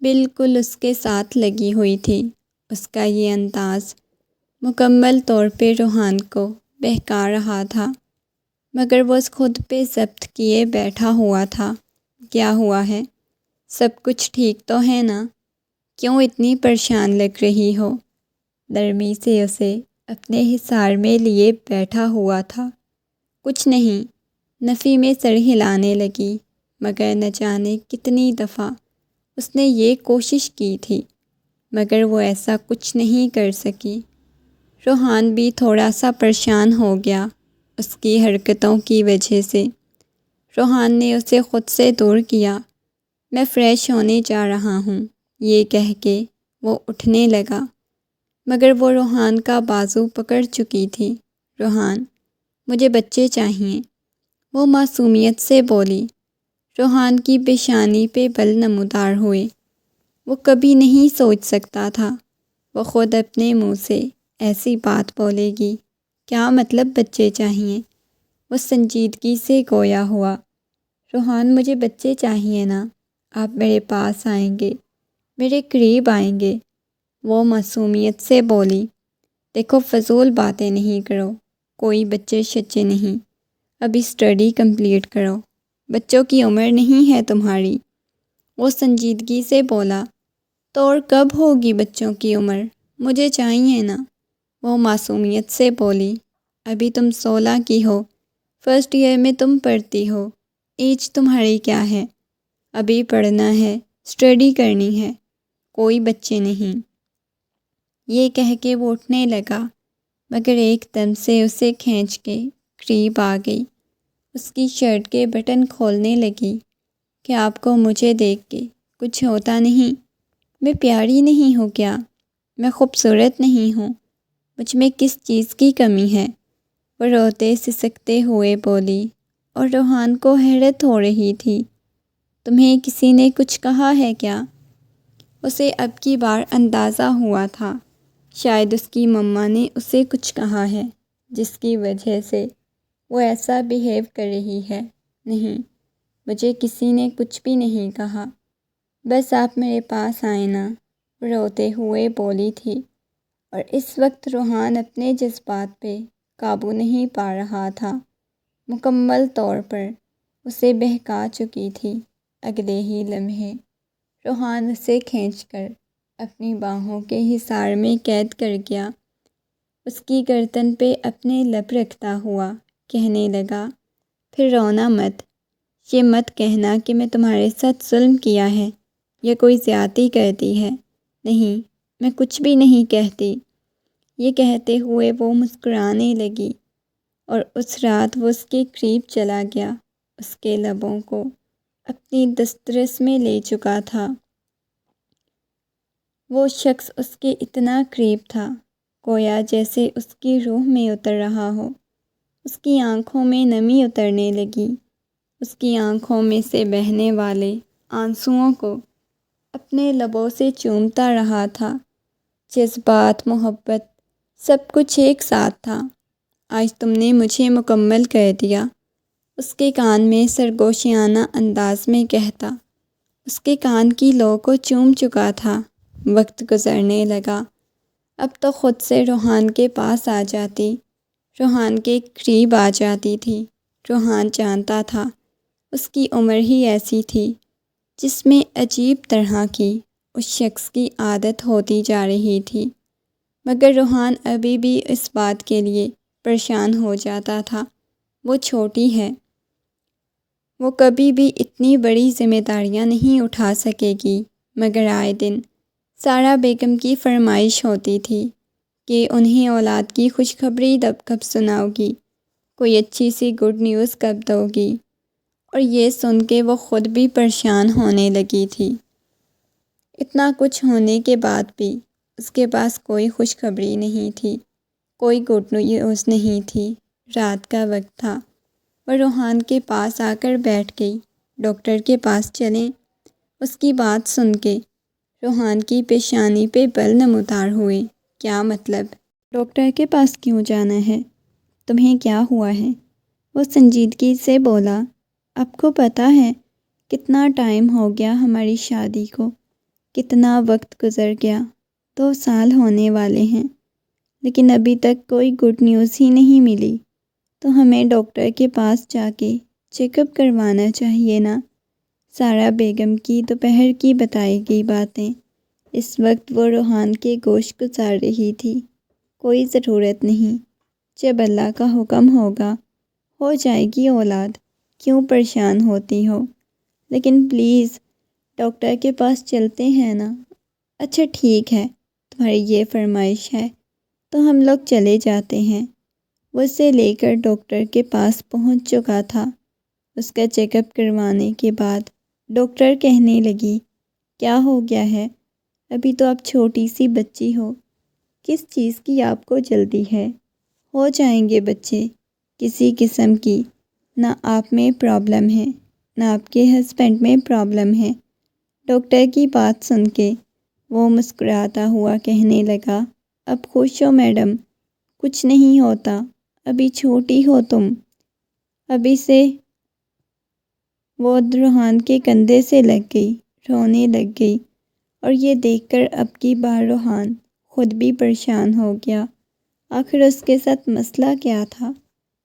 بالکل اس کے ساتھ لگی ہوئی تھی۔ اس کا یہ انداز مکمل طور پہ روحان کو بہکا رہا تھا، مگر وہ خود پہ ضبط کیے بیٹھا ہوا تھا۔ کیا ہوا ہے؟ سب کچھ ٹھیک تو ہے نا؟ کیوں اتنی پریشان لگ رہی ہو؟ نرمی سے اسے اپنے حصار میں لیے بیٹھا ہوا تھا۔ کچھ نہیں، نفی میں سر ہلانے لگی، مگر نہ جانے کتنی دفعہ اس نے یہ کوشش کی تھی، مگر وہ ایسا کچھ نہیں کر سکی۔ روحان بھی تھوڑا سا پریشان ہو گیا اس کی حرکتوں کی وجہ سے۔ روحان نے اسے خود سے دور کیا۔ میں فریش ہونے جا رہا ہوں، یہ کہہ کے وہ اٹھنے لگا، مگر وہ روحان کا بازو پکڑ چکی تھی۔ روحان، مجھے بچے چاہئیں، وہ معصومیت سے بولی۔ روحان کی پیشانی پہ بل نمودار ہوئے۔ وہ کبھی نہیں سوچ سکتا تھا وہ خود اپنے منہ سے ایسی بات بولے گی۔ کیا مطلب بچے چاہئیں؟ وہ سنجیدگی سے گویا ہوا۔ روحان، مجھے بچے چاہیے نا؟ آپ میرے پاس آئیں گے، میرے قریب آئیں گے؟ وہ معصومیت سے بولی۔ دیکھو فضول باتیں نہیں کرو، کوئی بچے شچے نہیں، ابھی اسٹڈی کمپلیٹ کرو، بچوں کی عمر نہیں ہے تمہاری۔ وہ سنجیدگی سے بولا، تو اور کب ہوگی بچوں کی عمر؟ مجھے چاہیے نا۔ وہ معصومیت سے بولی، ابھی تم 16 کی ہو، فرسٹ ایئر میں تم پڑھتی ہو، ایج تمہاری کیا ہے؟ ابھی پڑھنا ہے، اسٹڈی کرنی ہے، کوئی بچے نہیں۔ یہ کہہ کے وہ اٹھنے لگا، مگر ایک دم سے اسے کھینچ کے قریب آ گئی، اس کی شرٹ کے بٹن کھولنے لگی۔ کہ آپ کو مجھے دیکھ کے کچھ ہوتا نہیں؟ میں پیاری نہیں ہوں کیا؟ میں خوبصورت نہیں ہوں؟ مجھ میں کس چیز کی کمی ہے؟ وہ روتے سسکتے ہوئے بولی، اور روحان کو حیرت ہو رہی تھی، تمہیں کسی نے کچھ کہا ہے کیا؟ اسے اب کی بار اندازہ ہوا تھا، شاید اس کی مما نے اسے کچھ کہا ہے جس کی وجہ سے وہ ایسا بیہیو کر رہی ہے۔ نہیں، مجھے کسی نے کچھ بھی نہیں کہا، بس آپ میرے پاس آئے نا، روتے ہوئے بولی تھی۔ اور اس وقت روحان اپنے جذبات پہ قابو نہیں پا رہا تھا، مکمل طور پر اسے بہکا چکی تھی۔ اگلے ہی لمحے روحان اسے کھینچ کر اپنی باہوں کے حصار میں قید کر گیا، اس کی گردن پہ اپنے لب رکھتا ہوا کہنے لگا، پھر رونا مت، یہ مت کہنا کہ میں تمہارے ساتھ ظلم کیا ہے یا کوئی زیادتی کرتی ہے، نہیں، میں کچھ بھی نہیں کہتی۔ یہ کہتے ہوئے وہ مسکرانے لگی، اور اس رات وہ اس کے قریب چلا گیا، اس کے لبوں کو اپنی دسترس میں لے چکا تھا۔ وہ شخص اس کے اتنا قریب تھا، گویا جیسے اس کی روح میں اتر رہا ہو۔ اس کی آنکھوں میں نمی اترنے لگی، اس کی آنکھوں میں سے بہنے والے آنسوؤں کو اپنے لبوں سے چومتا رہا تھا۔ جذبات، محبت، سب کچھ ایک ساتھ تھا۔ آج تم نے مجھے مکمل کر دیا، اس کے کان میں سرگوشیانہ انداز میں کہتا، اس کے کان کی لو کو چوم چکا تھا۔ وقت گزرنے لگا، اب تو خود سے روحان کے پاس آ جاتی، روحان کے قریب آ جاتی تھی۔ روحان جانتا تھا اس کی عمر ہی ایسی تھی جس میں عجیب طرح کی اس شخص کی عادت ہوتی جا رہی تھی، مگر روحان ابھی بھی اس بات کے لیے پریشان ہو جاتا تھا، وہ چھوٹی ہے، وہ کبھی بھی اتنی بڑی ذمہ داریاں نہیں اٹھا سکے گی۔ مگر آئے دن سارا بیگم کی فرمائش ہوتی تھی کہ انہیں اولاد کی خوشخبری کب سناؤ گی، کوئی اچھی سی گڈ نیوز کب دو گی، اور یہ سن کے وہ خود بھی پریشان ہونے لگی تھی۔ اتنا کچھ ہونے کے بعد بھی اس کے پاس کوئی خوشخبری نہیں تھی، کوئی گڈ نیوز نہیں تھی۔ رات کا وقت تھا، وہ روحان کے پاس آ کر بیٹھ گئی۔ ڈاکٹر کے پاس چلیں؟ اس کی بات سن کے روحان کی پیشانی پہ بل نمودار ہوئے۔ کیا مطلب؟ ڈاکٹر کے پاس کیوں جانا ہے؟ تمہیں کیا ہوا ہے؟ وہ سنجیدگی سے بولا، آپ کو پتہ ہے کتنا ٹائم ہو گیا ہماری شادی کو، کتنا وقت گزر گیا، 2 سال ہونے والے ہیں، لیکن ابھی تک کوئی گڈ نیوز ہی نہیں ملی، تو ہمیں ڈاکٹر کے پاس جا کے چیک اپ کروانا چاہیے نا۔ سارا بیگم کی دوپہر کی بتائی گئی باتیں اس وقت وہ روحان کے گوش گزار رہی تھی۔ کوئی ضرورت نہیں، جب اللہ کا حکم ہوگا ہو جائے گی اولاد، کیوں پریشان ہوتی ہو؟ لیکن پلیز ڈاکٹر کے پاس چلتے ہیں نا؟ اچھا ٹھیک ہے، تمہاری یہ فرمائش ہے تو ہم لوگ چلے جاتے ہیں۔ وہ اسے لے کر ڈاکٹر کے پاس پہنچ چکا تھا۔ اس کا چیک اپ کروانے کے بعد ڈاکٹر کہنے لگی، کیا ہو گیا ہے؟ ابھی تو آپ چھوٹی سی بچی ہو، کس چیز کی آپ کو جلدی ہے؟ ہو جائیں گے بچے، کسی قسم کی نہ آپ میں پرابلم ہے نہ آپ کے ہسبینڈ میں پرابلم ہے۔ ڈاکٹر کی بات سن کے وہ مسکراتا ہوا کہنے لگا، اب خوش ہو میڈم؟ کچھ نہیں ہوتا، ابھی چھوٹی ہو تم۔ ابھی سے وہ روحان کے کندھے سے لگ گئی، رونے لگ گئی، اور یہ دیکھ کر اب کی بار روحان خود بھی پریشان ہو گیا۔ آخر اس کے ساتھ مسئلہ کیا تھا؟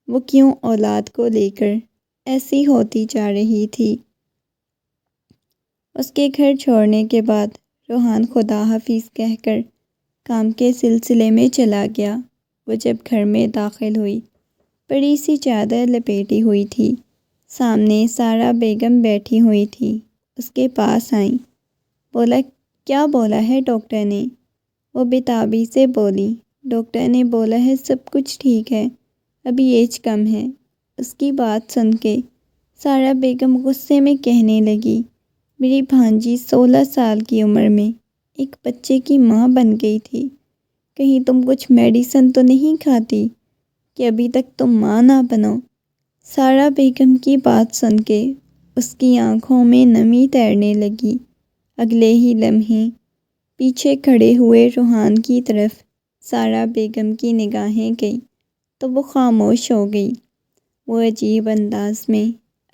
وہ کیوں اولاد کو لے کر ایسی ہوتی جا رہی تھی؟ اس کے گھر چھوڑنے کے بعد روحان خدا حافظ کہہ کر کام کے سلسلے میں چلا گیا۔ وہ جب گھر میں داخل ہوئی، بڑی سی چادر لپیٹی ہوئی تھی، سامنے سارا بیگم بیٹھی ہوئی تھی، اس کے پاس آئیں۔ بولا، کیا بولا ہے ڈاکٹر نے؟ وہ بےتابی سے بولی، ڈاکٹر نے بولا ہے سب کچھ ٹھیک ہے، ابھی ایج کم ہے۔ اس کی بات سن کے سارا بیگم غصے میں کہنے لگی، میری بھانجی 16 سال کی عمر میں ایک بچے کی ماں بن گئی تھی، کہیں تم کچھ میڈیسن تو نہیں کھاتی کہ ابھی تک تم ماں نہ بنو؟ سارا بیگم کی بات سن کے اس کی آنکھوں میں نمی تیرنے لگی۔ اگلے ہی لمحے پیچھے کھڑے ہوئے روحان کی طرف سارا بیگم کی نگاہیں گئیں تو وہ خاموش ہو گئی۔ وہ عجیب انداز میں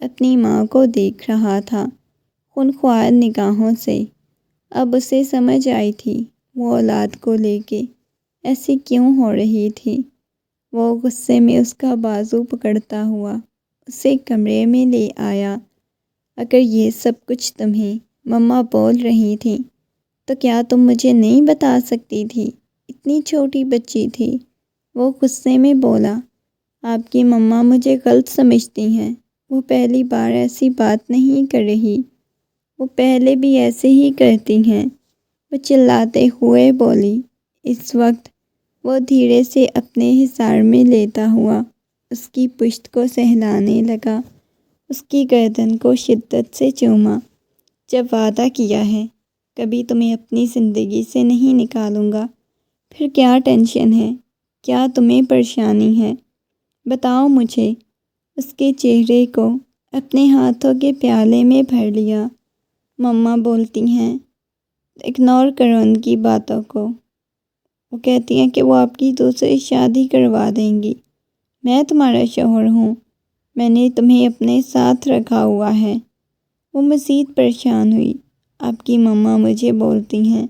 اپنی ماں کو دیکھ رہا تھا، خونخوار نگاہوں سے۔ اب اسے سمجھ آئی تھی وہ اولاد کو لے کے ایسی کیوں ہو رہی تھی۔ وہ غصے میں اس کا بازو پکڑتا ہوا اسے کمرے میں لے آیا۔ اگر یہ سب کچھ تمہیں مما بول رہی تھیں تو کیا تم مجھے نہیں بتا سکتی تھی؟ اتنی چھوٹی بچی تھی۔ وہ غصے میں بولا، آپ کی مما مجھے غلط سمجھتی ہیں، وہ پہلی بار ایسی بات نہیں کر رہی، وہ پہلے بھی ایسے ہی کرتی ہیں، وہ چلاتے ہوئے بولی۔ اس وقت وہ دھیرے سے اپنے حصار میں لیتا ہوا اس کی پشت کو سہلانے لگا، اس کی گردن کو شدت سے چوما۔ جب وعدہ کیا ہے کبھی تمہیں اپنی زندگی سے نہیں نکالوں گا، پھر کیا ٹینشن ہے؟ کیا تمہیں پریشانی ہے؟ بتاؤ مجھے۔ اس کے چہرے کو اپنے ہاتھوں کے پیالے میں بھر لیا۔ مما بولتی ہیں اگنور کرو ان کی باتوں کو، وہ کہتی ہیں کہ وہ آپ کی دوسری شادی کروا دیں گی۔ میں تمہارا شوہر ہوں، میں نے تمہیں اپنے ساتھ رکھا ہوا ہے۔ وہ مزید پریشان ہوئی۔ آپ کی مما مجھے بولتی ہیں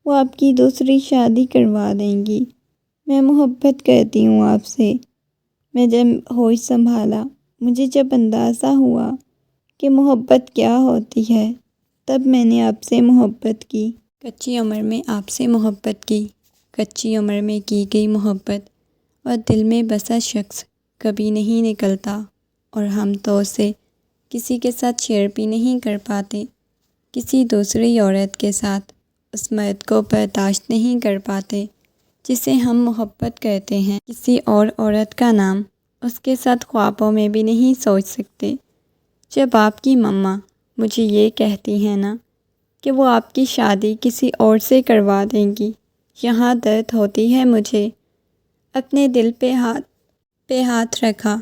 وہ آپ کی دوسری شادی کروا دیں گی، میں محبت کرتی ہوں آپ سے۔ میں جب ہوش سنبھالا، مجھے جب اندازہ ہوا کہ محبت کیا ہوتی ہے، تب میں نے آپ سے محبت کی۔ کچی عمر میں آپ سے محبت کی۔ کچی عمر میں کی گئی محبت اور دل میں بسا شخص کبھی نہیں نکلتا، اور ہم تو اسے کسی کے ساتھ شیئر بھی نہیں کر پاتے، کسی دوسری عورت کے ساتھ اس مرد کو برداشت نہیں کر پاتے جسے ہم محبت کرتے ہیں۔ کسی اور عورت کا نام اس کے ساتھ خوابوں میں بھی نہیں سوچ سکتے۔ جب آپ کی مما مجھے یہ کہتی ہیں نا کہ وہ آپ کی شادی کسی اور سے کروا دیں گی، یہاں درد ہوتی ہے مجھے۔ اپنے دل پہ ہاتھ رکھا،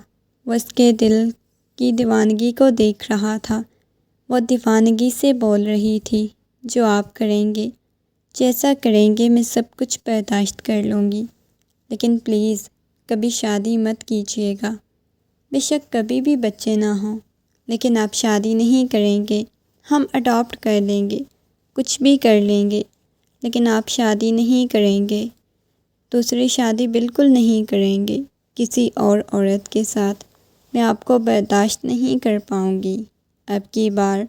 وہ اس کے دل کی دیوانگی کو دیکھ رہا تھا۔ وہ دیوانگی سے بول رہی تھی، جو آپ کریں گے، جیسا کریں گے، میں سب کچھ برداشت کر لوں گی، لیکن پلیز کبھی شادی مت کیجیے گا۔ بے شک کبھی بھی بچے نہ ہوں، لیکن آپ شادی نہیں کریں گے، ہم اڈاپٹ کر لیں گے، کچھ بھی کر لیں گے، لیکن آپ شادی نہیں کریں گے، دوسری شادی بالکل نہیں کریں گے کسی اور عورت کے ساتھ، میں آپ کو برداشت نہیں کر پاؤں گی۔ اب کی بار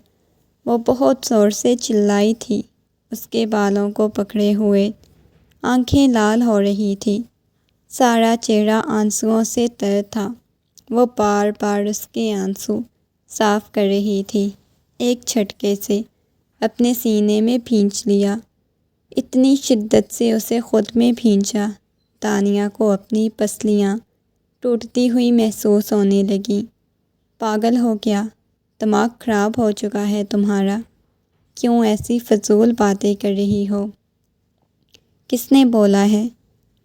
وہ بہت زور سے چلائی تھی، اس کے بالوں کو پکڑے ہوئے، آنکھیں لال ہو رہی تھی، سارا چہرہ آنسوؤں سے تر تھا۔ وہ بار بار اس کے آنسو صاف کر رہی تھی، ایک جھٹکے سے اپنے سینے میں بھینچ لیا، اتنی شدت سے اسے خود میں بھینچا، تانیہ کو اپنی پسلیاں ٹوٹتی ہوئی محسوس ہونے لگیں۔ پاگل ہو گیا، دماغ خراب ہو چکا ہے تمہارا، کیوں ایسی فضول باتیں کر رہی ہو؟ کس نے بولا ہے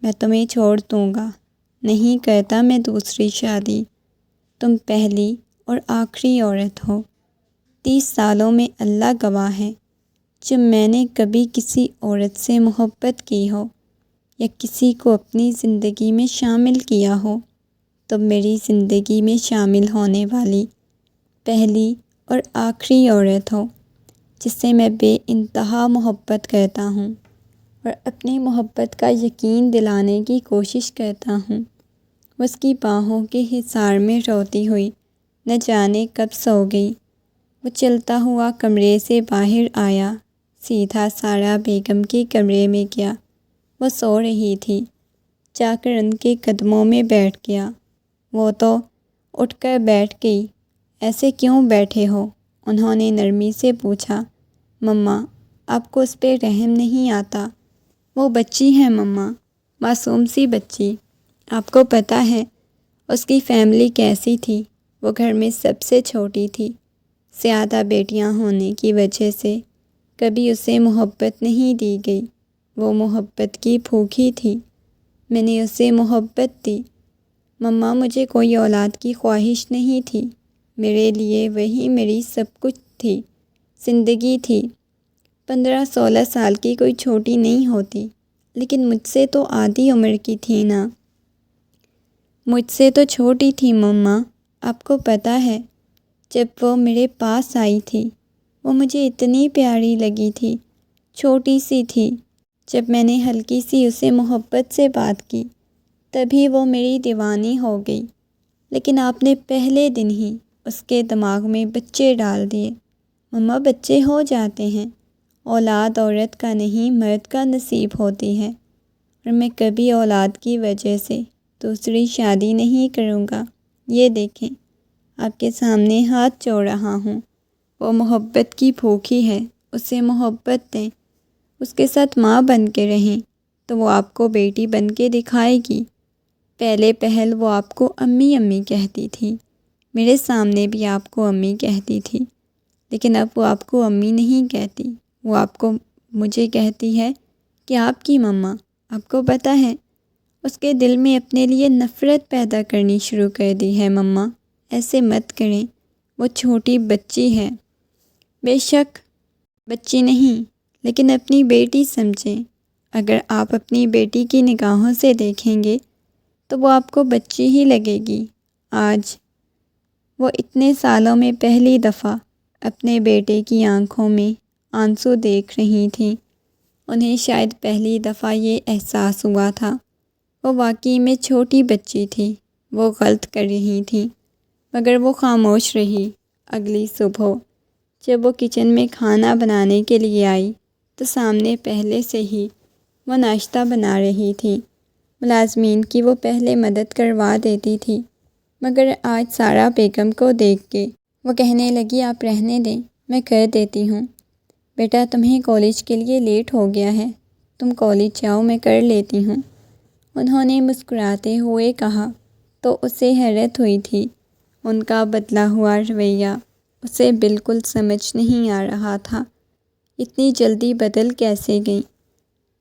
میں تمہیں چھوڑ دوں گا؟ نہیں کرتا میں دوسری شادی، تم پہلی اور آخری عورت ہو۔ 30 سالوں میں اللہ گواہ ہے، جب میں نے کبھی کسی عورت سے محبت کی ہو یا کسی کو اپنی زندگی میں شامل کیا ہو، تب میری زندگی میں شامل ہونے والی پہلی اور آخری عورت ہو جس سے میں بے انتہا محبت کرتا ہوں اور اپنی محبت کا یقین دلانے کی کوشش کرتا ہوں۔ اس کی باہوں کے حصار میں روتی ہوئی نہ جانے کب سو گئی۔ وہ چلتا ہوا کمرے سے باہر آیا، سیدھا سارا بیگم کے کمرے میں گیا۔ وہ سو رہی تھی، جا کر ان کے قدموں میں بیٹھ گیا۔ وہ تو اٹھ کر بیٹھ گئی۔ ایسے کیوں بیٹھے ہو؟ انہوں نے نرمی سے پوچھا۔ مما، آپ کو اس پہ رحم نہیں آتا؟ وہ بچی ہے مما، معصوم سی بچی۔ آپ کو پتہ ہے اس کی فیملی کیسی تھی؟ وہ گھر میں سب سے چھوٹی تھی۔ زیادہ بیٹیاں ہونے کی وجہ سے کبھی اسے محبت نہیں دی گئی۔ وہ محبت کی بھوکی تھی۔ میں نے اسے محبت دی۔ مما، مجھے کوئی اولاد کی خواہش نہیں تھی۔ میرے لیے وہی میری سب کچھ تھی، زندگی تھی۔ 15-16 سال کی کوئی چھوٹی نہیں ہوتی، لیکن مجھ سے تو آدھی عمر کی تھی نا۔ مجھ سے تو چھوٹی تھی مما۔ آپ کو پتہ ہے جب وہ میرے پاس آئی تھی، وہ مجھے اتنی پیاری لگی تھی، چھوٹی سی تھی۔ جب میں نے ہلکی سی اسے محبت سے بات کی، تبھی وہ میری دیوانی ہو گئی۔ لیکن آپ نے پہلے دن ہی اس کے دماغ میں بچے ڈال دیے۔ مما، بچے ہو جاتے ہیں، اولاد عورت کا نہیں مرد کا نصیب ہوتی ہے، اور میں کبھی اولاد کی وجہ سے دوسری شادی نہیں کروں گا۔ یہ دیکھیں، آپ کے سامنے ہاتھ جوڑ رہا ہوں۔ وہ محبت کی بھوکی ہے، اسے محبت دیں، اس کے ساتھ ماں بن کے رہیں، تو وہ آپ کو بیٹی بن کے دکھائے گی۔ پہلے پہل وہ آپ کو امی امی کہتی تھی، میرے سامنے بھی آپ کو امی کہتی تھی، لیکن اب وہ آپ کو امی نہیں کہتی، وہ آپ کو مجھے کہتی ہے کہ آپ کی مما۔ آپ کو پتہ ہے اس کے دل میں اپنے لیے نفرت پیدا کرنی شروع کر دی ہے۔ مما، ایسے مت کریں، وہ چھوٹی بچی ہے۔ بے شک بچی نہیں، لیکن اپنی بیٹی سمجھیں۔ اگر آپ اپنی بیٹی کی نگاہوں سے دیکھیں گے تو وہ آپ کو بچی ہی لگے گی۔ آج وہ اتنے سالوں میں پہلی دفعہ اپنے بیٹے کی آنکھوں میں آنسو دیکھ رہی تھیں۔ انہیں شاید پہلی دفعہ یہ احساس ہوا تھا۔ وہ واقعی میں چھوٹی بچی تھی، وہ غلط کر رہی تھی، مگر وہ خاموش رہی۔ اگلی صبح جب وہ کچن میں کھانا بنانے کے لیے آئی تو سامنے پہلے سے ہی وہ ناشتہ بنا رہی تھی۔ ملازمین کی وہ پہلے مدد کروا دیتی تھی، مگر آج سارا بیگم کو دیکھ کے وہ کہنے لگی، آپ رہنے دیں، میں کر دیتی ہوں۔ بیٹا، تمہیں کالج کے لیے لیٹ ہو گیا ہے، تم کالج جاؤ، میں کر لیتی ہوں۔ انہوں نے مسکراتے ہوئے کہا تو اسے حیرت ہوئی تھی۔ ان کا بدلا ہوا رویہ اسے بالکل سمجھ نہیں آ رہا تھا، اتنی جلدی بدل کیسے گئیں۔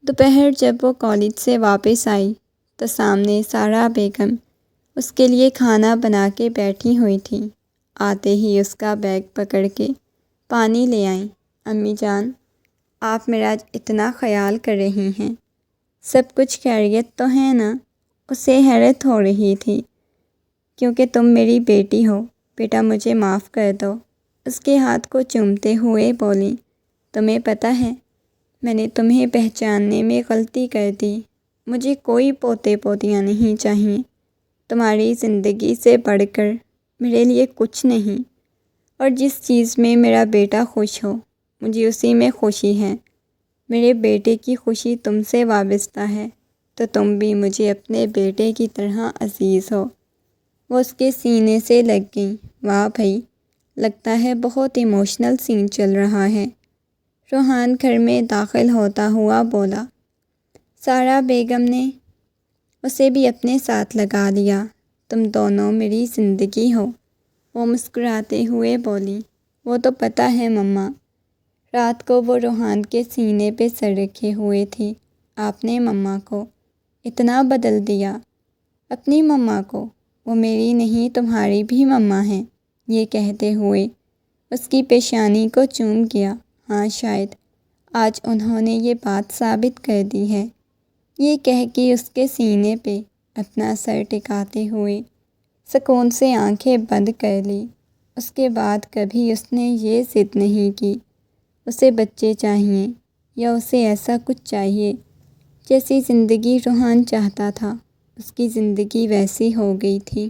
دوپہر جب وہ کالج سے واپس آئی تو سامنے سارا بیگم اس کے لیے کھانا بنا کے بیٹھی ہوئی تھی۔ آتے ہی اس کا بیگ پکڑ کے پانی لے آئیں۔ امی جان، آپ میرا اتنا خیال کر رہی ہیں، سب کچھ خیریت تو ہے نا؟ اسے حیرت ہو رہی تھی، کیونکہ تم میری بیٹی ہو، بیٹا مجھے معاف کر دو۔ اس کے ہاتھ کو چومتے ہوئے بولی، تمہیں پتہ ہے میں نے تمہیں پہچاننے میں غلطی کر دی۔ مجھے کوئی پوتے پوتیاں نہیں چاہیے، تمہاری زندگی سے بڑھ کر میرے لیے کچھ نہیں، اور جس چیز میں میرا بیٹا خوش ہو مجھے اسی میں خوشی ہے۔ میرے بیٹے کی خوشی تم سے وابستہ ہے، تو تم بھی مجھے اپنے بیٹے کی طرح عزیز ہو۔ وہ اس کے سینے سے لگ گئیں۔ واہ بھائی، لگتا ہے بہت ایموشنل سین چل رہا ہے۔ روحان گھر میں داخل ہوتا ہوا بولا۔ سارا بیگم نے اسے بھی اپنے ساتھ لگا لیا۔ تم دونوں میری زندگی ہو، وہ مسکراتے ہوئے بولی۔ وہ تو پتہ ہے مما۔ رات کو وہ روحان کے سینے پہ سر رکھے ہوئے تھی۔ آپ نے مما کو اتنا بدل دیا۔ اپنی مما کو، وہ میری نہیں تمہاری بھی مما ہیں، یہ کہتے ہوئے اس کی پیشانی کو چوم گیا۔ ہاں، شاید آج انہوں نے یہ بات ثابت کر دی ہے، یہ کہہ کے اس کے سینے پہ اپنا سر ٹکاتے ہوئے سکون سے آنکھیں بند کر لی۔ اس کے بعد کبھی اس نے یہ ضد نہیں کی اسے بچے چاہئیں، یا اسے ایسا کچھ چاہیے جیسی زندگی روحان چاہتا تھا۔ اس کی زندگی ویسی ہو گئی تھی۔